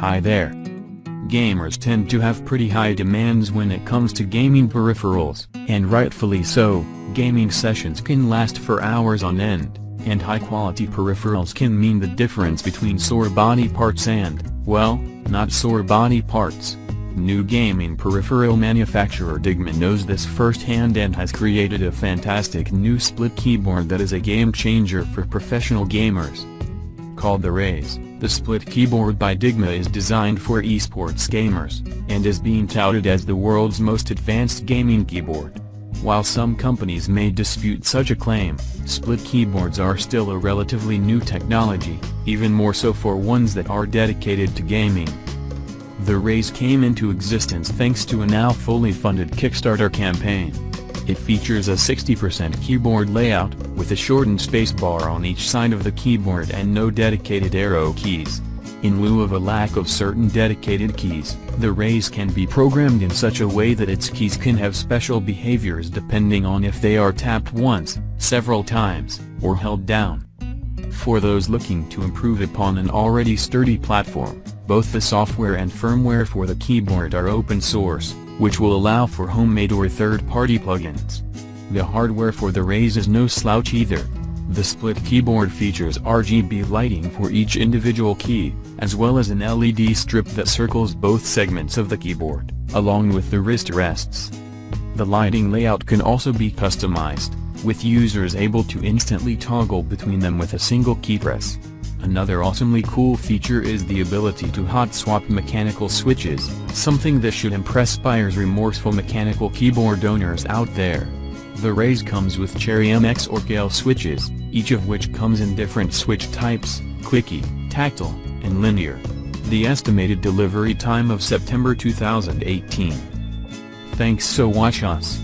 Hi there. Gamers tend to have pretty high demands when it comes to gaming peripherals, and rightfully so. Gaming sessions can last for hours on end, and high-quality peripherals can mean the difference between sore body parts and, well, not sore body parts. New gaming peripheral manufacturer Digma knows this firsthand and has created a fantastic new split keyboard that is a game-changer for professional gamers. Called the Raze, the split keyboard by Digma is designed for esports gamers, and is being touted as the world's most advanced gaming keyboard. While some companies may dispute such a claim, split keyboards are still a relatively new technology, even more so for ones that are dedicated to gaming. The Raze came into existence thanks to a now fully funded Kickstarter campaign. It features a 60% keyboard layout, with a shortened spacebar on each side of the keyboard and no dedicated arrow keys. In lieu of a lack of certain dedicated keys, the Raze can be programmed in such a way that its keys can have special behaviors depending on if they are tapped once, several times, or held down. For those looking to improve upon an already sturdy platform, both the software and firmware for the keyboard are open source, which will allow for homemade or third-party plugins. The hardware for the Raze is no slouch either. The split keyboard features RGB lighting for each individual key, as well as an LED strip that circles both segments of the keyboard, along with the wrist rests. The lighting layout can also be customized, with users able to instantly toggle between them with a single key press. Another awesomely cool feature is the ability to hot swap mechanical switches, something that should impress buyers remorseful mechanical keyboard owners out there. The Raze comes with Cherry MX or Gale switches, each of which comes in different switch types, quickie, tactile, and linear. The estimated delivery time of September 2018. Thanks so watch us.